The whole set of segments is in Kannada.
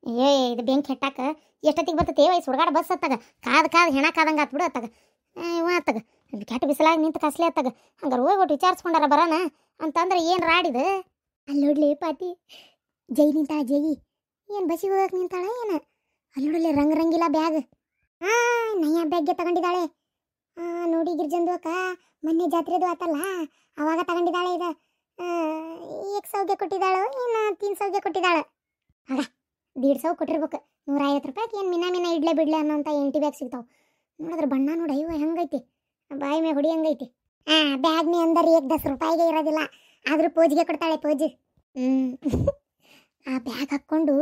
ಏ ಇದು ಬೆಂಕಿ ಹೆಟ್ಟಾಕ ಎಷ್ಟೊತ್ತಿಗೆ ಬರ್ತೈತಿ ಸುಡ್ಗಾಡ ಬಸ್ ಅತ್ತಾಗ ಕಾದ್ ಹೆಣ ಕಾದಂಗೆ ಆತ್ಬಿಡು ಅತ್ತಾಗ ಇವ ಅತ್ತಾಗ ಕೆಟ್ಟ ಬಿಸಿಲಾಗ ನಿಂತು ಕಸ್ಲಿ ಅತ್ತಾಗ ಹಂಗಾರೆ ಹೋಗ್ಬಿಟ್ಟು ವಿಚಾರಿಸ್ಕೊಂಡಾರ ಬರೋಣ ಅಂತಂದ್ರೆ ಏನು ರಾಡಿದು ಅಲ್ಲಿ ನೋಡ್ಲಿ ಪಾತಿ ಜೈ ನಿಂತಾಳ ಜೈ ಏನು ಬಸ್ಸಿಗೆ ಹೋಗಕ್ಕೆ ನಿಂತಾಳ ಏನು ಅಲ್ಲಿ ನೋಡಲಿ ರಂಗಿಲ್ಲ ಬ್ಯಾಗ್ ನಯ್ಯ ಬ್ಯಾಗ್ಗೆ ತಗೊಂಡಿದ್ದಾಳೆ ನೋಡಿ ಗಿರ್ಜಂದು ಅಕ್ಕ ಮೊನ್ನೆ ಜಾತ್ರೆದು ಆತಲ್ಲ ಅವಾಗ ತಗೊಂಡಿದ್ದಾಳೆ ಇದು 100ಗೆ ಕೊಟ್ಟಿದ್ದಾಳು ಇನ್ನು 300ಗೆ ಕೊಟ್ಟಿದ್ದಾಳೆ ಆಗ 150 ಕೊಟ್ಟಿರ್ಬೇಕು 150 ರೂಪಾಯಿಗೆ ಏನು ಮಿನ ಇಡ್ಲೆ ಬಿಡ್ಲೆ ಅನ್ನೋಂಥ ಎಂಟಿ ಬ್ಯಾಗ್ ಸಿಗ್ತಾವೆ ನೋಡಿದ್ರೆ ಬಣ್ಣ ನೋಡಿ ಅಯ್ಯೋ ಹೆಂಗೈತಿ ಬಾಯಿ ಮೇ ಹೊಡಿ ಹೆಂಗೈತಿ ಬ್ಯಾಗ್ ಮೇ ಅಂದರೆ 10 ರೂಪಾಯಿಗೆ ಇರೋದಿಲ್ಲ ಆದರೂ ಪೋಜಿಗೆ ಕೊಡ್ತಾಳೆ ಪೋಜ್ ಆ ಬ್ಯಾಗ್ ಹಾಕ್ಕೊಂಡು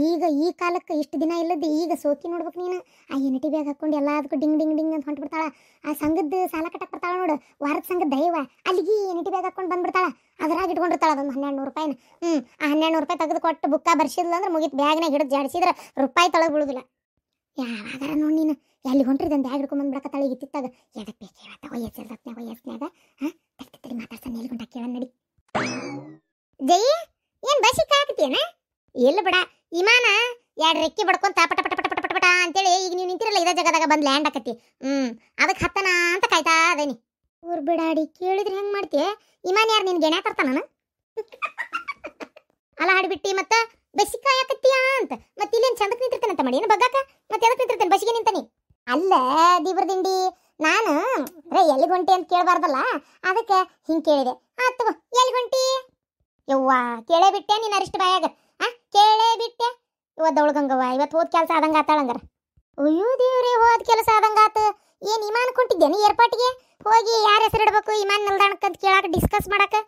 ಈಗ ಈ ಕಾಲಕ್ಕೆ ಇಷ್ಟು ದಿನ ಇಲ್ಲದ್ದು ಈಗ ಸೋಕಿ ನೋಡ್ಬೇಕು ನೀನು ಆ ಎನ್ಟಿ ಬ್ಯಾಗ್ ಹಾಕ್ಕೊಂಡು ಎಲ್ಲದಕ್ಕೂ ಡಿಂಗ್ ಡಿಂಗ್ ಡಿಂಗ್ ಅಂತ ಹೊಂಟ್ಬಿಡ್ತಾಳ ಆ ಸಂಘದ ಸಾಲ ಕಟ್ಟಕ್ಕೆ ಬರ್ತಾಳ ನೋಡು ವಾರದ ಸಂಘದ ದೈವ ಅಲ್ಲಿಗೆ ಎನ್ಟಿ ಬ್ಯಾಗ್ ಹಾಕ್ಕೊಂಡು ಬಂದ್ಬಿಡ್ತಾಳ ಅದ್ರಾಗ ಇಟ್ಕೊಂಡಿರ್ತಾಳ ಅದೊಂದು 1200 ರೂಪಾಯಿನ ಆ 1200 ರೂಪಾಯಿ ತೆಗೆದು ಕೊಟ್ಟು ಬುಕ್ಕ ಬರ್ಸಿದ್ಲ ಅಂದ್ರೆ ಮುಗಿತು ಬ್ಯಾಗ್ನಾಗ ಹಿಡಿದು ಜಾಡಿಸಿದ್ರೆ ರೂಪಾಯಿ ತಳಗೆ ಬೀಳುದಿಲ್ಲ ಯಾವಾಗಾರ ನೋಡಿ ನೀನು ಎಲ್ಲಿ ಹೊಂಟ್ರಿದಂದು ಬ್ಯಾಗ್ ಹಿಡ್ಕೊಂಡ್ ಬಂದ್ಬಿಡಕತ್ತಾಳ ಈಗ ತಿತ್ತಾಗ ಎದಕ್ಕೆ ಬೇಕೇ ವಯಸ್ಸಿನಾಗ ತಡಿ ಮಾತಾಡ್ತಾನೆ ಎಲ್ಗೊಂಡ ಕೇಳ ನಡಿ ಜೈ ಏನ್ ಬಸ್ಸಿಗೆ ಕಾಕತಿಯೇನ ಇಲ್ಲ ಬಿಡ ವಿಮಾನ 2 ರೆಕ್ಕಿ ಬಡ್ಕೊಂತ ಪಟ ಪಟ ಪಟ ಪಟ ಪಟ ಪಟ ಅಂತೇಳಿ ಈಗ ನೀವು ನಿಂತಿರಲ್ಲ ಇದೇ ಜಾಗದಾಗ ಬಂದು ಲ್ಯಾಂಡ್ ಆಕತಿ ಅದಕ್ಕೆ ಹತ್ತನ ಅಂತ ಕಾಯ್ತಾ ಅದೇನಿ ಊರ್ ಬಿಡಾಡಿ ಕೇಳಿದ್ರೆ ಹೆಂಗ್ ಮಾಡ್ತೀಯ ವಿಮಾನ ಯಾರು ನಿನ್ ಗೆಣೆ ತರ್ತಾನ ಅಲ್ಲ ಹಾಡ್ಬಿಟ್ಟಿ ಮತ್ತ ಬಸ್ಸಿಗೆ ಕಾಯಕತ್ತೀಯ ಅಂತ ಮತ್ತೆ ಇಲ್ಲೇನು ಚಂದಕ್ಕೆ ನಿಂತಿರ್ತಾನಂತ ಮಾಡಿ ಏನು ಬಗ್ಗಾಕ ಮತ್ತೆ ಎದಕ್ಕೆ ನಿಂತಿರ್ತಾನೆ ಬಸ್ಸಿಗೆ ನಿಂತಾನಿ ಅಲ್ಲ ದಿಬ್ರದಿಂಡಿ ನಾನು ಎಲ್ಲಿಗೆ ಹೊಂಟಿ ಅಂತ ಕೇಳಬಾರ್ದಲ್ಲ ಅದಕ್ಕೆ ಹಿಂಗೆ ಕೇಳಿದೆ ಆತು ಎಲ್ಲಿಗೆ ಹೊಂಟಿ ಯವ್ವ ಕೇಳೇ ಬಿಟ್ಟೆ ನೀನು ಅರಿಷ್ಟು ಬಾಯಾಗ ಕೇಳೇ ಬಿಟ್ಟೆ ಇವತ್ತವಳಗಂಗವ್ವ ಇವತ್ತು ಹೋದ ಕೆಲಸ ಆದಂಗೆ ಆತಾಳಂಗಾರ ಅಯ್ಯೋ ದೇವ್ರಿ ಹೋದ ಕೆಲಸ ಆದಂಗೆ ಆತು ಏನು ವಿಮಾನ ಕೊಂಡಿದ್ದೇನೆ ಏರ್ಪಾಟಿಗೆ ಹೋಗಿ ಯಾರ ಹೆಸರು ಇಡಬೇಕು ವಿಮಾನ ನಿಲ್ದಾಣಕ್ಕೆ ಅಂತ ಕೇಳಾಕ ಡಿಸ್ಕಸ್ ಮಾಡಕ್ಕೆ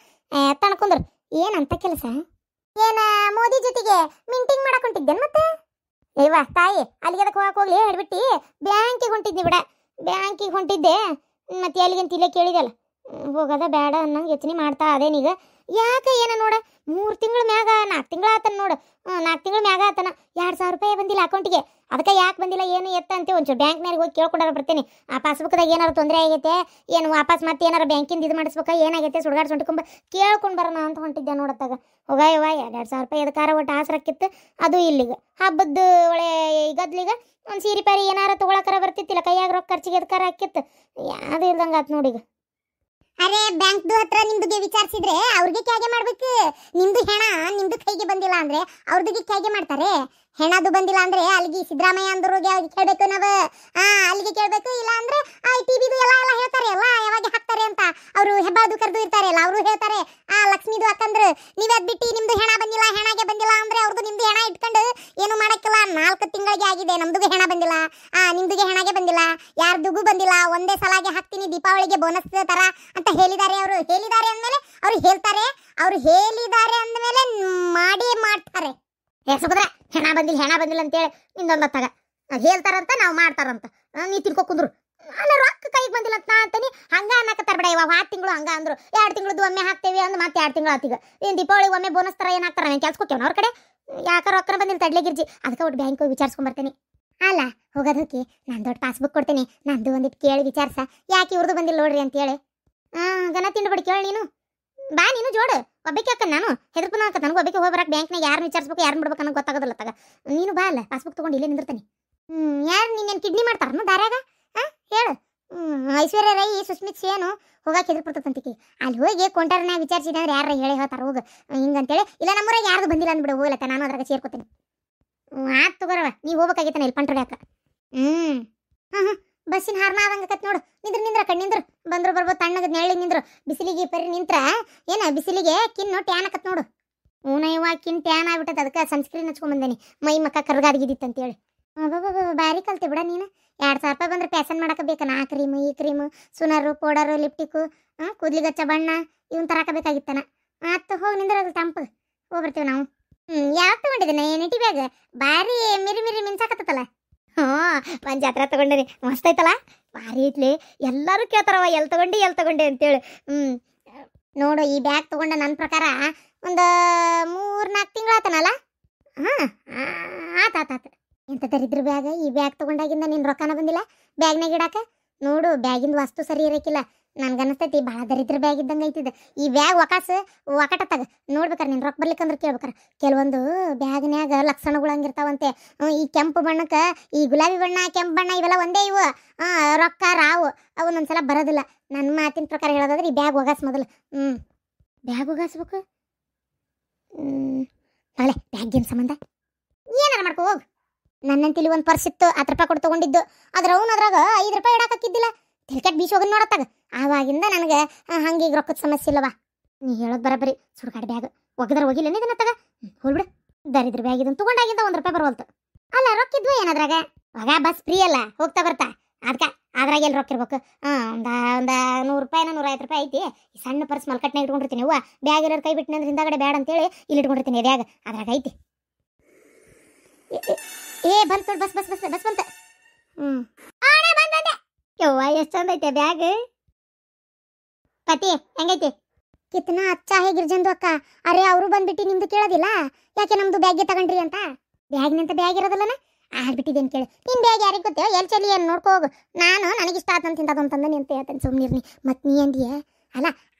ತಣ್ಕೊಂಡ್ರು ಏನಂತ ಕೆಲಸ ಏನ ಮೋದಿ ಜೊತೆಗೆ ಮೀಟಿಂಗ್ ಮಾಡಕ್ ಹೊಂಟಿದ್ದೇನೆ ಮತ್ತೆ ಅಯ್ಯವ್ವ ತಾಯಿ ಅಲ್ಲಿಗೆ ಅದಕ್ಕೆ ಹೋಗಕ್ಕೆ ಹೋಗ್ಲಿ ಹೇಳ್ಬಿಟ್ಟು ಬ್ಯಾಂಕಿಗೆ ಹೊಂಟಿದ್ದೆ ಬಿಡ ಬ್ಯಾಂಕಿಗೆ ಹೊಂಟಿದ್ದೆ ಮತ್ತೆ ಎಲ್ಲಿಗಂತ ಇಲ್ಲೇ ಕೇಳಿದಲ್ಲ ಹೋಗೋದ ಬೇಡ ಅನ್ನಂಗೆ ಯೋಚನೆ ಮಾಡ್ತಾ ಅದೇನೀಗ ಯಾಕೆ ಏನ ನೋಡ 3 ತಿಂಗಳ ಮ್ಯಾಗ 4 ತಿಂಗಳ ಆತನ ನೋಡು 4 ತಿಂಗಳ ಮ್ಯಾಗ ಆತನ 2000 ರೂಪಾಯಿ ಬಂದಿಲ್ಲ ಅಕೌಂಟಿಗೆ ಅದಕ್ಕೆ ಯಾಕೆ ಬಂದಿಲ್ಲ ಏನು ಎತ್ತ ಅಂತ ಒಂಚೂರು ಬ್ಯಾಂಕ್ನಾಗ ಹೋಗಿ ಕೇಳ್ಕೊಂಡಾರ ಬರ್ತೀನಿ ಆ ಪಾಸ್ಬುಕ್ದಾಗ ಏನಾರು ತೊಂದರೆ ಆಗೈತೆ ಏನು ವಾಪಸ್ ಮತ್ತೆ ಏನಾರು ಬ್ಯಾಂಕಿಂದ ಇದು ಮಾಡಿಸ್ಬೇಕಾ ಏನಾಗೈತೆ ಸುಡ್ಗಾಡ್ ಸೊಂಟ್ಕೊಂಬ ಕೇಳ್ಕೊಂಡು ಬರೋಣ ಅಂತ ಹೊಂಟಿದ್ದೆ ನೋಡತ್ತಾಗ ಹೋಗಯ್ಯವ್ವ 2000 ರೂಪಾಯಿ ಎದಕ್ಕಾರ ಒಟ್ಟು ಆಸರಕ್ಕಿತ್ತು ಅದು ಇಲ್ಲಿಗೆ ಹಬ್ಬದ ಒಳ್ಳೆ ಗದ್ಲಿಗೆ ಒಂದು ಸೀರೆ ಪಾರಿ ಏನಾರ ತೊಗೊಳಕರ ಬರ್ತಿತ್ತಿಲ್ಲ ಕೈಯಾಗ ರೊಕ್ಕ ಖರ್ಚಿಗೆ ಎದಕ್ಕಾರ ಹಾಕಿತ್ತು ಯಾವುದು ಇಲ್ದಂಗೆ ಆತು ನೋಡಿಗ ಅರೆ ಬ್ಯಾಂಕ್ದು ಹತ್ರ ನಿಮ್ದುಗೆ ವಿಚಾರಿಸಿದ್ರೆ ಅವ್ರಿಗೆ ಕ್ಯಾಗೆ ಮಾಡ್ಬೇಕು ನಿಮ್ದು ಹೆಣ ನಿಮ್ದು ಕೈಗೆ ಬಂದಿಲ್ಲ ಅಂದ್ರೆ ಅವ್ರದಿಗೆ ಕ್ಯಾಗೆ ಮಾಡ್ತಾರೆ ಹೆಣದು ಬಂದಿಲ್ಲ ಅಂದ್ರೆ ಅಲ್ಲಿಗೆ ಸಿದ್ದರಾಮಯ್ಯ ಅಂದ್ರಿಗೆ ಅವ್ರಿಗೆ ಕೇಳಬೇಕು ನಾವು ಅಲ್ಲಿಗೆ ಕೇಳಬೇಕು ಇಲ್ಲ ಅಂದ್ರೆ ಟಿವಿದು ಎಲ್ಲ ಹೇಳ್ತಾರೆ ಎಲ್ಲ ಯಾವಾಗ ಹಾಕ್ತಾರೆ ಅಂತ ಅವರು ಹೆಬ್ಬಾದು ಕರೆದು ಇರ್ತಾರೆ ಅಲ್ಲ ಅವರು ಹೇಳ್ತಾರೆ ಲಕ್ಷ್ಮೀದು ಅಕ್ಕಂದ್ರು ನೀವದ್ ಬಿಟ್ಟು ನಿಮ್ದು ಹೆಣ ಬಂದಿಲ್ಲ ಹೆಣಗೆ ಬಂದಿಲ್ಲ ಅಂದ್ರೆ ಅವ್ರದ್ದು ನಿಮ್ದು ಹೆಣ ಇಟ್ಕೊಂಡು ಏನು ಮಾಡಕ್ಕಿಲ್ಲ 4 ತಿಂಗಳಿಗೆ ಆಗಿದೆ ನಮ್ದುಗೆ ಹೆಣ ಬಂದಿಲ್ಲ ನಿಮ್ದುಗೆ ಹೆಣಗೆ ಬಂದಿಲ್ಲ ಯಾರ್ದುಗೂ ಬಂದಿಲ್ಲ ಒಂದೇ ಸಲಾಗೆ ಹಾಕ್ತೀನಿ ದೀಪಾವಳಿಗೆ ಬೋನಸ್ ತರ ಅಂತ ಹೇಳಿದ್ದಾರೆ ಅವರು ಹೇಳಿದ್ದಾರೆ ಅಂದಮೇಲೆ ಅವ್ರು ಹೇಳ್ತಾರೆ ಅವ್ರು ಹೇಳಿದ್ದಾರೆ ಅಂದಮೇಲೆ ಮಾಡೇ ಮಾಡ್ತಾರೆ ಸುಭದ್ರ ಹೆಣ ಬಂದಿಲ್ಲ ಅಂತೇಳಿ ನಿಂದೊಂದತ್ತಾಗ ಹೇಳ್ತಾರಂತ ನಾವು ಮಾಡ್ತಾರಂತ ನೀ ತಿಳ್ಕೊ ಕುಂದ್ರು ಅಲ್ಲ ರೊಕ್ಕ ಕೈಗೆ ಬಂದಿಲ್ಲ ಅಂತ ನಾ ಅಂತಾನೆ ಹಂಗ ಅನ್ನಕತ್ತಾರ ಬಿಡ ಇವಾಗ 6 ತಿಂಗಳು ಹಂಗ ಅಂದ್ರು 2 ತಿಂಗಳದ್ದು ಒಮ್ಮೆ ಹಾಕ್ತೇವೆ ಅಂದ್ ಮತ್ತೆ 2 ತಿಂಗಳು ಆತೀಗ ಏನು ದೀಪಾವಳಿಗೆ ಒಮ್ಮೆ ಬೋನಸ್ ತರ ಏನು ಹಾಕ್ತಾರ ನಾನು ಕೆಲ್ಸಕ್ಕೆ ಅವ್ರ ಕಡೆ ಯಾಕ ರೊಕ್ಕ ಬಂದಿಲ್ಲ ತಡ್ಲೆ ಗಿರ್ಜಿ ಅದಕ್ಕೆ ಒಟ್ಟು ಬ್ಯಾಂಕ್ ಹೋಗಿ ವಿಚಾರಿಸ್ಕೊಂಡ್ ಬರ್ತೀನಿ ಅಲ್ಲ ಹೋಗೋದಕ್ಕೆ ನಾನು ದೊಡ್ಡ ಪಾಸ್ಬುಕ್ ಕೊಡ್ತೀನಿ ನಂದು ಒಂದಿಟ್ಟು ಕೇಳಿ ವಿಚಾರಿಸ ಯಾಕೆ ಇವ್ರದ್ದು ಬಂದಿಲ್ಲ ನೋಡ್ರಿ ಅಂತೇಳಿ ಗನ ತಿಂಡ್ಬಿಡಿ ಕೇಳಿ ನೀನು ಬಾ ನೀನು ಜೋಡು ಒಬ್ಬಕ್ಕೆ ಹಾಕ ನಾನು ಹೆದರ್ಪನ ಹಾಕ ನನಗೆ ಒಬ್ಬಕ್ಕೆ ಹೋಗಿ ಬರಕ್ಕೆ ಬ್ಯಾಂಕ್ನಾಗ ಯಾರನ್ನ ವಿಚಾರಿಸ್ಬೇಕು ಯಾರನ್ನ ಬಿಡ್ಬೇಕು ಅನ್ನೋ ಗೊತ್ತಾಗೋದಿಲ್ಲ ತಗ ನೀನು ಬಾ ಅಲ್ಲ ಪಾಸ್ಬುಕ್ ತೊಗೊಂಡು ಇಲ್ಲೇ ನಿಂದಿರ್ತಾನೆ ಯಾರು ನೀನೇನು ಕಿಡ್ನಿ ಮಾಡ್ತಾರನು ದಾರ್ಯಾಗ ಹೇಳು ಐಶ್ವರ್ಯ ರೈ ಸುಸ್ಮಿತ್ ಸೇನು ಹೋಗಕ್ಕೆ ಹೆದರ್ಪಡ್ತಂತಿಕಿ ಅಲ್ಲಿ ಹೋಗಿ ಕೊಂಟಾರನ ವಿಚಾರಿಸಿದ ಅಂದ್ರೆ ಯಾರು ಹೇಳಿ ಹೇಳ್ತಾರೆ ಹೋಗ ಹಿಂಗಂತೇಳಿ ಇಲ್ಲ ನಮ್ಮೂರಾಗ ಯಾರ್ದು ಬಂದಿಲ್ಲ ಅಂದ್ಬಿಡು ಹೋಗ್ಲಕ್ಕ ನಾನು ಅದ್ರಾಗ ಸೇರ್ಕೋತೀನಿ ಆಯ್ತು ತಗೋರವ ನೀವು ಹೋಗ್ಬೇಕಾಗಿತ್ತಾನೆ ಇಲ್ಲಿ ಪಂಟ್ರಡ್ಯಾಕ ಬಸ್ಸಿನ ಹಾರ್ನ ಆದಂಗಕತ್ ನೋಡು ನಿಂದ್ರ ಕಣ್ಣಿಂದ್ರ ಬಂದ್ರು ಬರ್ಬೋದು ತಣ್ಣಗ ನೆಳ್ಳಿ ನಿಂದ್ರು ಬಿಸಿಲಿಗೆ ಪರಿ ನಿಂತ್ರ ಏನ ಬಿಸಿಲಿಗೆ ಕಿನ್ನು ಟ್ಯಾನ್ ಆಕತ್ ನೋಡು ಊನಯ್ಯವ ಕಿನ್ ಟ್ಯಾನ್ ಆಗ್ಬಿಟ್ಟದ ಅದಕ್ಕೆ ಸನ್ಸ್ಕ್ರೀನ್ ಹಚ್ಕೊಂಡ್ ಬಂದೇನಿ ಮೈ ಮಕ್ಕ ಕರ್ಗಾದ್ಗಿದ್ದಿತ್ತು ಅಂತೇಳಿ ಬಾರಿ ಕಲ್ತಿ ಬಿಡ ನೀನು 2000 ರೂಪಾಯಿ ಬಂದ್ರೆ ಪ್ಯಾಸನ್ ಮಾಡಕ ಬೇಕಾ ಆ ಕ್ರೀಮು ಈ ಕ್ರೀಮು ಸುನರು ಪೌಡರು ಲಿಪ್ಟಿಕ್ಕು ಕೂದ್ಲಿಗಚ್ಚ ಬಣ್ಣ ಇವನ್ ತರಾಕಬೇಕಾಗಿತ್ತಾನ ಆತು ಹೋಗಿ ನಿಂದ್ರದು ತಂಪು ಹೋಗ್ಬರ್ತೀವಿ ನಾವು ಯಾಕೆ ತಗೊಂಡಿದ್ದೇನೆ ನೆಟಿ ಬ್ಯಾಗ್ ಬಾರಿ ಮಿರಿ ಮಿನ್ಸಾಕತ್ತಲ್ಲ ಒಂದು ಜಾತ್ರೆ ತಗೊಂಡಿನಿ ಮಸ್ತ್ ಐತಲ್ಲ ಭಾರಿ ಐತ್ಲಿ ಎಲ್ಲರೂ ಕೇಳ್ತಾರವ ಎಲ್ಲಿ ತಗೊಂಡೆ ಅಂತೇಳಿ ನೋಡು ಈ ಬ್ಯಾಗ್ ತಗೊಂಡ ನನ್ನ ಪ್ರಕಾರ ಒಂದು 3-4 ತಿಂಗಳು ಆತನಲ್ಲ ಆತ ಎಂತ ತರಿದ್ರ ಬ್ಯಾಗ್ ಈ ಬ್ಯಾಗ್ ತಗೊಂಡಾಗಿಂದ ನಿನ್ನ ರೊಕ್ಕನ ಬಂದಿಲ್ಲ ಬ್ಯಾಗ್ನಾಗ ಇಡಾಕ ನೋಡು ಬ್ಯಾಗಿಂದ ವಸ್ತು ಸರಿ ಇರಕ್ಕಿಲ್ಲ ನನ್ಗನ್ಸ್ತೈತಿ ಭಾಳ ದರಿದ್ರ ಬ್ಯಾಗ್ ಇದ್ದಂಗೆ ಐತಿದ. ಈ ಬ್ಯಾಗ್ ಒಕಟತ್ತಾಗ ನೋಡ್ಬೇಕಾರ ನೀನು ರೊಕ್ಕ ಬರ್ಲಿಕ್ಕಂದ್ರೆ ಕೇಳ್ಬೇಕಾರ. ಕೆಲವೊಂದು ಬ್ಯಾಗ್ನ್ಯಾಗ ಲಕ್ಷಣಗಳು ಹಂಗಿರ್ತಾವಂತೆ. ಈ ಕೆಂಪು ಬಣ್ಣಕ್ಕೆ ಈ ಗುಲಾಬಿ ಬಣ್ಣ ಕೆಂಪು ಬಣ್ಣ ಇವೆಲ್ಲ ಒಂದೇ ಇವು. ರೊಕ್ಕ ರಾವು ಅವನ್ನೊಂದ್ಸಲ ಬರೋದಿಲ್ಲ. ನನ್ನ ಮಾತಿನ ಪ್ರಕಾರ ಹೇಳೋದಾದ್ರೆ ಈ ಬ್ಯಾಗ್ ಒಗಾಸ್ ಮೊದಲು. ಬ್ಯಾಗ್ ಒಗಾಸ್ಬೇಕು. ನಾಳೆ ಬ್ಯಾಗ್ ಏನು ಸಂಬಂಧ? ಏನಾರ ಮಾಡ್ಕೊ ಹೋಗು. ನನ್ನಂತಿಲಿ ಒಂದು ಪರ್ಸ್ ಇತ್ತು, 10 ರೂಪಾಯಿ ಕೊಟ್ಟು ತೊಗೊಂಡಿದ್ದು. ಅದ್ರಾಗ 5 ರೂಪಾಯಿ ಇಡಾಕಿದ್ದಿಲ್ಲ. ತಿಳ್ಕಾಟ್ ಬೀಸಿ ಹೋಗಿ ನೋಡತ್ತಾಗ. ಆವಾಗಿಂದ ನನಗೆ ಹಂಗೆ ಈಗ ರೊಕ್ಕದ ಸಮಸ್ಯೆ ಇಲ್ಲವಾ. ನೀ ಹೇಳೋದು ಬರಬರಿ. ಸುಡ್ಕಾಡು ಬ್ಯಾಗ್ ಒಗದ್ರ ಹೋಗಿಲ್ಲ ಇದನ್ನ ತಗ ಹೋಲ್ಬಿಡು. ದರಿದ್ರ ಬ್ಯಾಗ್ ಇದನ್ನು ತೊಗೊಂಡಾಗಿಂದ 1 ರೂಪಾಯಿ ಬರೋಲ್ತು. ಅಲ್ಲ ರೊಕ್ಕಿದ್ವು ಏನದ್ರಾಗ? ಆಗ ಬಸ್ ಫ್ರೀ ಅಲ್ಲ, ಹೋಗ್ತಾ ಬರ್ತಾ. ಅದಕ್ಕೆ ಅದ್ರಾಗ ಎಲ್ಲಿ ರೊಕ್ಕ ಇರ್ಬೇಕು? ಒಂದು 100 ರೂಪಾಯಿನ 150 ರೂಪಾಯಿ ಐತಿ. ಈ ಸಣ್ಣ ಪರ್ಸ್ ಮಲ್ಕಟ್ನಾಗ ಇಟ್ಕೊಂಡಿರ್ತೀನಿ. ಹೂವು ಬ್ಯಾಗ್ ಎಲ್ಲರೂ ಕೈ ಬಿಟ್ಟಿನ ಅಂದ್ರೆ ಹಿಂದಾಗಡೆ ಬ್ಯಾಡ ಅಂತೇಳಿ ಇಲ್ಲಿ ಇಟ್ಕೊಂಡಿರ್ತೀನಿ. ಬ್ಯಾಗ್ ಅದ್ರಾಗ ಐತಿ. ಬಂತು ನೋಡಿ, ಬಸ್ ಬಸ್ ಬಸ್ ಬಸ್ ಬಂತ. ಬಂದೆ. ಯವ್ವ ಎಷ್ಟು ಚಂದ ಐತೆ ಬ್ಯಾಗ್. ಪತಿ ಹೆಂಗೈತಿ? ಕಿತ್ನ ಅಚ್ಚ ಹೇಗಿರ್ಜಂದು ಅಕ್ಕ. ಅರೆ ಅವರು ಬಂದ್ಬಿಟ್ಟು ನಿಮ್ದು ಕೇಳೋದಿಲ್ಲ ಯಾಕೆ ನಮ್ದು ಬ್ಯಾಗ್ಗೆ ತಗೊಂಡ್ರಿ ಅಂತ. ಬ್ಯಾಗ್ನಂತ ಬ್ಯಾಗ್ ಇರೋದಲ್ಲನ ಆಗ್ಬಿಟ್ಟಿದ್ದೇನು ಕೇಳಿ. ನಿನ್ನ ಬ್ಯಾಗ್ ಯಾರಿಗೆ ಗೊತ್ತೇವ? ಎಲ್ಲಿ ಚಲಿ ಏನು ನೋಡ್ಕೋ ಹೋಗು. ನಾನು ನನಗಿಷ್ಟ ಆತಂತ ತಿಂತದಂತಂದ ಅಂತ ಹೇಳ್ತೇನೆ. ಸುಮ್ಮನಿರ್ನಿ. ಮತ್ತು ನೀ ಅಂದಿಯ ಅಲ್ಲ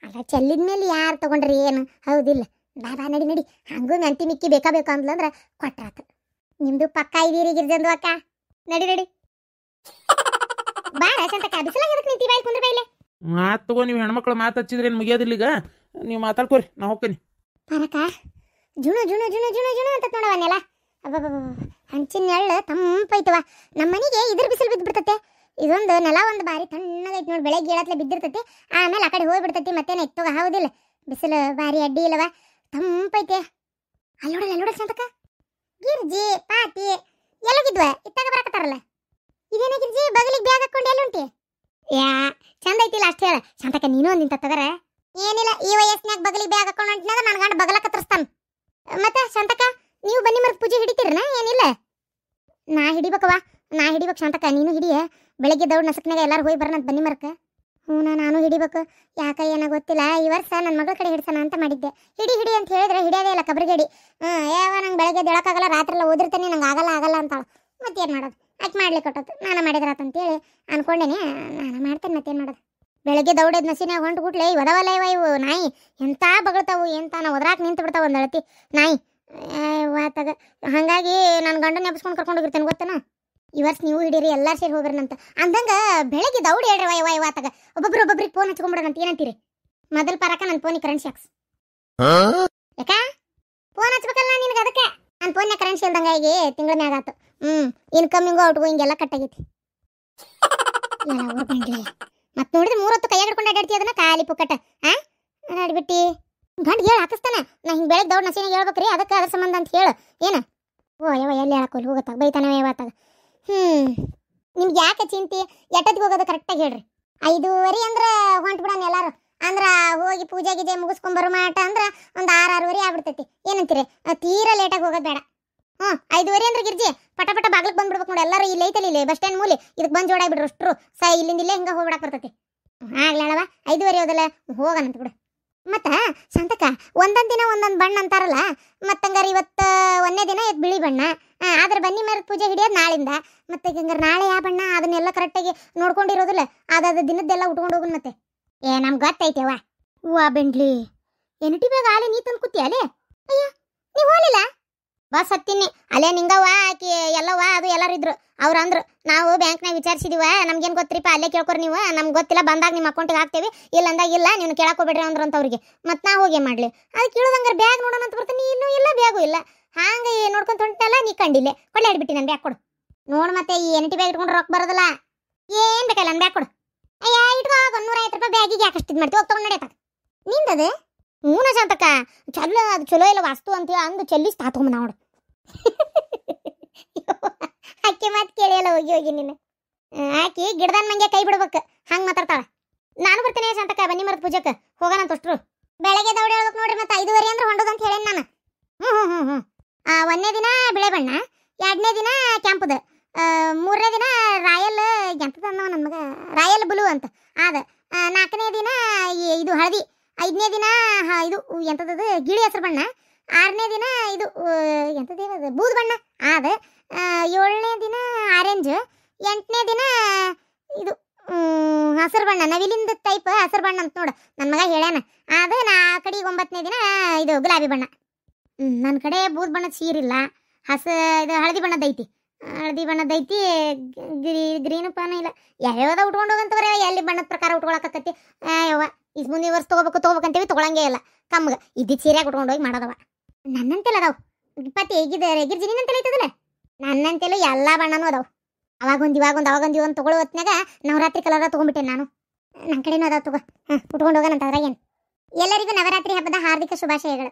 ಚೆಲ್ಲಿದ್ಮೇಲೆ ಯಾರು ತಗೊಂಡ್ರಿ ಏನು? ಹೌದಿಲ್ಲ. ಬಾ ನಡಿ ನಡಿ. ಹಂಗೂ ಮೆಂತಿ ಮಿಕ್ಕಿ ಬೇಕಾ ಅಂದ್ಲಂದ್ರೆ ಕೊಟ್ರಾತ. ನಿಮ್ದು ಪಕ್ಕ ಇದೀರಿ ಗಿರ್ಜಂದು ಅಕ್ಕ. ನಡಿ ನಡಿ. ಬಾಳ ಸಂತಕ ಬಿಸಿಲಾಗ ಎದಕ್ಕೆ ನಿಂತಿ? ಬಾಯಿ ಕುಂದ್ರ ಬಾಯಿಲೆ ಮಾತು ತಗೋ. ನೀವು ಹೆಣ್ಮಕ್ಳು ಮಾತು ಹಚ್ಚಿದ್ರೆ ಏನು ಮುಗಿಯೋದಿಲ್ಲ. ಈಗ ನೀವು ಮಾತಾಡ್ಕೋರಿ, ನಾ ಹೋಗ್ತೀನಿ. ಪರಕ ಜುಣು ಜುಣು ಜುಣು ಜುಣು ಜುಣು ಅಂತ ನೋಡವನ್ನೆಲ್ಲ. ಅಬ್ಬಬ್ಬ ಹಂಚಿನ ಎಳ್ಳು ತಂಪೈತವ. ನಮ್ಮ ಮನೆಗೆ ಇದ್ರ ಬಿಸಿಲು ಬಿದ್ದು ಬಿಡ್ತತೆ. ಇದೊಂದು ನೆಲ ಒಂದು ಬಾರಿ ತಣ್ಣಗೈತಿ ನೋಡಿ. ಬೆಳಗ್ಗೆ ಏಳತ್ಲೆ ಬಿದ್ದಿರ್ತೈತಿ. ಆಮೇಲೆ ಆ ಕಡೆ ಹೋಗ್ಬಿಡ್ತೈತಿ. ಮತ್ತೇನು ಎತ್ತೋಗ ಹೌದಿಲ್ಲ. ಬಿಸಿಲು ಬಾರಿ ಅಡ್ಡಿ ಇಲ್ಲವ, ತಂಪೈತೆ. ಅಲ್ಲೋಡಲ್ಲ ಸಂತಕ. ಗಿರ್ಜಿ ಪಾತಿ ಎಲ್ಲೋಗಿದ್ವ? ಇತ್ತಾಗ ಬರಕತ್ತಾರಲ್ಲ. ಇದೇನ ಗಿರ್ಜಿ ಬಗಲಿಗೆ ಬ್ಯಾಗ್ ಹಾಕೊಂಡು ಎಲ್ಲುಂಟಿ? ಯಾ ಚಂದ ಐತಿಲ್ಲ ಅಷ್ಟು ಹೇಳ. ಸಂತಕ ನೀನು ನಿಂತ ತಗರ. ಏನಿಲ್ಲ, ಈ ವಯಸ್ಸಿನಾಗ ಬಗಲಿಗೆ ಬ್ಯಾಗ್ ಹಾಕೊಂಡು ಹೊಂಟಿನಾಗ ನನ್ನ ಗಂಡ ಬಗಲ ಕತ್ತರಿಸ್ತಾನ. ಮತ್ತೆ ಸಂತಕ ನೀವು ಬನ್ನಿ ಮರದ ಪೂಜೆ ಹಿಡಿತೀರನ? ಏನಿಲ್ಲ ನಾ ಹಿಡಿಬೇಕು ಸಂತಕ. ನೀನು ಹಿಡಿಯ. ಬೆಳಗ್ಗೆ ದೌಡ್ ನಸಕ್ನಾಗ ಎಲ್ಲಾರು ಹೋಗಿ ಬರೋಣ ಬನ್ನಿ ಮರಕ್ಕೆ. ನಾನು ಹಿಡಿಬೇಕು. ಯಾಕ ಏನೋ ಗೊತ್ತಿಲ್ಲ. ಈ ವರ್ಷ ನನ್ನ ಮಗಳ ಕಡೆ ಹಿಡ್ಸೋಣ ಅಂತ ಮಾಡಿದ್ದೆ. ಹಿಡಿ ಅಂತ ಹೇಳಿದ್ರೆ ಹಿಡಿಯೋದೇ ಇಲ್ಲ. ಕಬ್ರಿಗೇಡಿ. ನಂಗೆ ಬೆಳಗ್ಗೆ ದೇಳಕ್ಕಾಗಲ್ಲ, ರಾತ್ರಿ ಎಲ್ಲ ಓದಿರ್ತಾನೆ, ನಂಗೆ ಆಗಲ್ಲ ಅಂತಾಳು. ಮತ್ತೇನು ಮಾಡೋದು? ಆಕೆ ಮಾಡ್ಲಿಕ್ಕೆ ಕೊಟ್ಟದ್ದು. ನಾನು ಮಾಡಿದ್ರಾತಂತೇಳಿ ಅನ್ಕೊಂಡೇನೆ. ನಾನು ಮಾಡ್ತೇನೆ. ಮತ್ತೇನು ಮಾಡೋದು? ಬೆಳಗ್ಗೆ ದೌಡದ ನಸಿನಾಗ ಹೊಂಟು ಗುಟ್ಲೆ ಒದವಲ್ಲ ಇವು ನಾಯಿ. ಎಂತ ಬಗಳ್ತಾವು ಎಂತ ನಾವು ಒದ್ರಾಕ್ ನಿಂತು ಬಿಡ್ತಾವ ಒಂದು ಅಳತಿ ನಾಯಿ. ವಾತಾಗ ಹಾಗಾಗಿ ನಾನು ಗಂಡನ ಎಬ್ಸ್ಕೊಂಡು ಕರ್ಕೊಂಡು ಹೋಗಿರ್ತೇನೆ ಗೊತ್ತೇನ. ಈ ವರ್ಷ ನೀವು ಹಿಡೀರಿ, ಎಲ್ಲಾರು ಸೇರಿ ಹೋಗ್ಬರ್ನಂತ ಅಂದಂಗೆ ಬೆಳಗ್ಗೆ ದೌಡಿ ಹೇಳ್ರಿ. ವಾತಾಗ ಒಬ್ಬೊಬ್ರಿಗೆ ಫೋನ್ ಹಚ್ಕೊಂಡ್ಬಿಡೋಣಂತ. ಏನಂತೀರಿ? ಮೊದಲು ಪರಕ ನನ್ನ ಫೋನಿಗೆ ಕರೆನ್ಸಿ ಹಾಕ್ಸ್. ಯಾಕ ಫೋನ್ ಹಚ್ಬೇಕಲ್ಲ ನಿನಗೆ? ಅದಕ್ಕೆ ನನ್ನ ಫೋನ್ಯಾಗ ಕರೆನ್ಸಿ ಇಲ್ದಂಗ ಈಗ ತಿಂಗಳ ಮ್ಯಾಗ ಆತು. ಇನ್ಕಮಿಂಗು ಔಟ್ಗೋಯಿಂಗ್ ಎಲ್ಲ ಕಟ್ಟಾಗೈತಿ. ಮತ್ತೆ ನೋಡಿದ್ರೆ 3 ಹೊತ್ತು ಕೈ ಹಿಡ್ಕೊಂಡು ಅಡ್ಡಾಡ್ತಿ. ಅದನ್ನ ಖಾಲಿ ಪುಕ್ಕಟ ಅಡ್ಬಿಟ್ಟಿ ಗಂಡ ಹೇಳಿ ಹಾಕಿಸ್ತಾನೆ. ನಾ ಹಿಂಗೆ ಬೆಳಗ್ಗೆ ದೌಡ್ ನಸೀನಾಗ ಹೇಳ್ಬೇಕ್ರಿ, ಅದಕ್ಕೆ ಅದ್ರ ಸಂಬಂಧ ಅಂತ ಹೇಳು. ಏನು ಎಲ್ಲಿ ಹೇಳಕ್ಕೋಲ್ ಹೋಗತ್ತಾಗ ಬೈತಾನೆ ಯಾವತ್ತಾಗ. ನಿಮ್ಗೆ ಯಾಕೆ ಚಿಂತೆ? ಎಟ್ಟತ್ತಿಗೆ ಹೋಗೋದು ಕರೆಕ್ಟಾಗಿ ಹೇಳ್ರಿ. 5:30 ಅಂದ್ರೆ ಹೊಂಟು ಬಿಡೋಣ ಎಲ್ಲಾರು. ಅಂದ್ರೆ ಹೋಗಿ ಪೂಜೆ ಗೀಜೆ ಮುಗಿಸ್ಕೊಂಬರೋ ಮಾಟ ಅಂದ್ರೆ ಒಂದು 6:30 ಆಗ್ಬಿಡ್ತೈತಿ. ಏನಂತೀರಿ? ತೀರಾ ಲೇಟಾಗಿ ಹೋಗೋದು ಬೇಡ. 5:30 ಅಂದ್ರೆ ಗಿರ್ಜಿ ಪಟ ಬಾಗ್ಲಿಗೆ ಬಂದ್ಬಿಡ್ಬೇಕು ನೋಡಿ. ಎಲ್ಲರೂ ಇಲ್ಲಿ ಐತಲ್ಲ, ಇಲ್ಲಿ ಬಸ್ ಸ್ಟ್ಯಾಂಡ್ ಮೂಲಿ ಇದಕ್ಕೆ ಬಂದು ಜೋಡಾಗ್ಬಿಡ್ರು ಅಷ್ಟ್ರು. ಇಲ್ಲಿಂದ ಇಲ್ಲೇ ಹಿಂಗೆ ಹೋಗ್ಬಿಡಕ್ ಬರ್ತೈತಿ. ಆಗ್ಲವ 5:30 ಹೋದಲ್ಲ ಹೋಗಣಂತ ಬಿಡು. ಮತ್ತು ಸಂತಕ ಒಂದೊಂದು ದಿನ ಒಂದೊಂದು ಬಣ್ಣ ಅಂತಾರಲ್ಲ. ಮತ್ತಂಗಾರೆ ಇವತ್ತು 1ನೇ ದಿನ ಇದು ಬಿಳಿ ಬಣ್ಣ. ಆದ್ರೆ ಬನ್ನಿ ಮರದ ಪೂಜೆ ಹಿಡಿಯೋದು ನಾಳಿಂದ. ಮತ್ತೆ ಹಂಗಾರೆ ನಾಳೆ ಯಾವ ಬಣ್ಣ ಅದನ್ನೆಲ್ಲ ಕರೆಕ್ಟಾಗಿ ನೋಡ್ಕೊಂಡಿರೋದಿಲ್ಲ. ಅದಾದ ದಿನದ್ದೆಲ್ಲ ಉಟ್ಕೊಂಡು ಹೋಗುನ್. ಮತ್ತೆ ನಮ್ಗೆ ಗೊತ್ತೈತೆವ. ಬೆಂಡ್ಲಿ ಎನ್ಟಿ ಬೇಗ ಆಲೆ ನೀ ತಂದು ಕೂತಿ ಅಲ್ಲೇ. ಅಯ್ಯೋ ನೀವು ಹೋಲಿಲ್ಲ? ಬಸ್ ಹತ್ತೀನಿ ಅಲ್ಲೇ ನಿಂಗವ್ವ ಆಕಿ ಎಲ್ಲವ್ವ ಅದು ಎಲ್ಲರೂ ಇದ್ರು. ಅವ್ರು ಅಂದ್ರು ನಾವು ಬ್ಯಾಂಕ್ನಾಗ ವಿಚಾರಿಸಿದೀವ, ನಮ್ಗೇನು ಗೊತ್ತಿರಿಪ್ಪ, ಅಲ್ಲೇ ಕೇಳ್ಕೊರಿ ನೀವು, ನಮ್ಗೆ ಗೊತ್ತಿಲ್ಲ, ಬಂದಾಗ ನಿಮ್ಮ ಅಕೌಂಟಿಗೆ ಹಾಕ್ತೇವೆ, ಇಲ್ಲ ಅಂದಾಗ ಇಲ್ಲ, ನೀವು ಕೇಳಕೋಬೇಡ್ರಿ ಅಂದ್ರಂತ ಅವ್ರಿಗೆ. ಮತ್ತು ನಾ ಹೋಗಿ ಮಾಡಲಿ ಅದಕ್ಕೆ ಕೇಳೋದಂಗಾರೆ ಬ್ಯಾಗ್ ನೋಡೋಣ ಅಂತ ಬರ್ತೀನಿ. ಇನ್ನೂ ಇಲ್ಲ ಬ್ಯಾಗು ಇಲ್ಲ. ಹಾಂಗೆ ನೋಡ್ಕೊಂತ ಹೊಂಟಲ್ಲ, ನೀ ಕಂಡಿಲ್ಲ ಕೊಳ್ಳೆ ಹಿಡ್ಬಿಟ್ಟು ನನ್ನ ಬ್ಯಾಗ್ ಕೊಡು ನೋಡು. ಮತ್ತೆ ಈ ಎನ್ಟಿ ಬ್ಯಾಗ್ ಇಟ್ಕೊಂಡು ರೊಕ್ಕ ಬರೋದಲ್ಲ. ಏನು ಬೇಕಲ್ಲ ನನ್ನ ಬ್ಯಾಗ್ ಕೊಡು. ಅಯ್ಯ ಇಟ್ಕೋ, 150 ರೂಪಾಯಿ ಬ್ಯಾಗಿಗೆ ಯಾಕೆ ಅಷ್ಟು ಮಾಡ್ತೀವಿ? ಹೋಗಿ ತೊಗೊಂಡು ನಡೆಯತ್ತ ನಿಂದದು. ಹೂನ ಶಾಂತಕ್ಕ ಚಲೋ, ಅದು ಚಲೋ ಇಲ್ಲ ವಾಸ್ತು ಅಂತೇಳಿ ಅಂದು ಚೆಲ್ಲಿಸಿ ತಾತ್ಕೊಂಬ ನೋಡು. ಅಕ್ಕಿ ಮಾತು ಕೇಳಿಯಲ್ಲ ಹೋಗಿ ನೀನು. ಆಕಿ ಗಿಡದಾನ ಮಂಗೆ ಕೈ ಬಿಡ್ಬೇಕು, ಹಂಗೆ ಮಾತಾಡ್ತಾಳ. ನಾನು ಬರ್ತೇನೆ ಶಾಂತಕ್ಕ, ಬನ್ನಿ ಮರದ ಪೂಜಕ್ಕೆ ಹೋಗೋಣ ಅಂತ ಅಷ್ಟ್ರು. ಬೆಳಗ್ಗೆ ದೌಡಿ ಹೇಳ್ಬೇಕು ನೋಡ್ರಿ. ಮತ್ತೆ 5:30 ಅಂದ್ರೆ ಹೊಂಡೋದಂತ ಹೇಳೇನು ನಾನು. 1ನೇ ದಿನ ಬಿಳೆ ಬಣ್ಣ, 2ನೇ ದಿನ ಕೆಂಪುದು, 3ನೇ ದಿನ ರಾಯಲ್ ಎಂತದ ಅನ್ನೋ ನನ್ನ ಮಗ ರಾಯಲ್ ಬ್ಲೂ ಅಂತ ಅದ, 4ನೇ ದಿನ ಇದು ಹಳದಿ, 5ನೇ ದಿನ ಇದು ಎಂಥದ್ದು ಗಿಳಿ ಹೆಸರು ಬಣ್ಣ, 6ನೇ ದಿನ ಇದು ಎಂಥದ್ದು ಬೂದು ಬಣ್ಣ ಅದ, 7ನೇ ದಿನ ಆರೆಂಜ್, 8ನೇ ದಿನ ಇದು ಹಸಿರು ಬಣ್ಣ ನವಿಲಿಂದ ಟೈಪ್ ಹಸಿರು ಬಣ್ಣ ಅಂತ ನೋಡು ನನ್ನ ಮಗ ಹೇಳ್ಯಾನ. ಅದು ನಾ ಕಡೆಗೆ 9ನೇ ದಿನ ಇದು ಗುಲಾಬಿ ಬಣ್ಣ. ನನ್ನ ಕಡೆ ಬೂದ್ ಬಣ್ಣದ ಸೀರಿಲ್ಲ, ಇದು ಹಳದಿ ಬಣ್ಣದೈತಿ. ಹಳದಿ ಬಣ್ಣದೈತಿ, ಗ್ರೀನ್ ಪಾನ ಇಲ್ಲ. ಯಾವ್ಯಾವ್ದ ಉಟ್ಕೊಂಡು ಹೋಗಂತವ್ರೆ, ಎಲ್ಲಿ ಬಣ್ಣದ ಪ್ರಕಾರ ಉಟ್ಕೊಳಕತ್ತಿ. ಯವ್ವ ಈಗ ಮುಂದಿನ ವರ್ಷ ತೊಗೋಬೇಕಂತೀವಿ, ತೊಗೊಳಂಗೇ ಇಲ್ಲ. ಕಮ್ಗೆ ಇದ್ದಿದ್ದು ಸೀರೆಯಾಗಿ ಉಟ್ಕೊಂಡು ಹೋಗಿ ಮಾಡೋದವ. ನನ್ನಂತೆಲ್ಲ ಅದಾವು ಇಪ್ಪತ್ತು ಗಿರ್ಜಿನಿನಂತೆಲ್ಲ ಐತದಲ್ಲ, ನನ್ನಂತೆಲ್ಲೂ ಎಲ್ಲ ಬಣ್ಣನೂ ಅದಾವು. ಅವಾಗೊಂದು ತೊಗೊಳ್ಳೋ ಹೊತ್ನಾಗ ನವರಾತ್ರಿ ಕಲರ ತೊಗೊಂಡ್ಬಿಟ್ಟೆ ನಾನು. ನನ್ನ ಕಡೆನೂ ಅದಾವ ತಗೋ. ಉಟ್ಕೊಂಡು ಹೋಗೋಣಂತ ಅದ್ರಾಗೇನು. ಎಲ್ಲರಿಗೂ ನವರಾತ್ರಿ ಹಬ್ಬದ ಹಾರ್ದಿಕ ಶುಭಾಶಯಗಳು.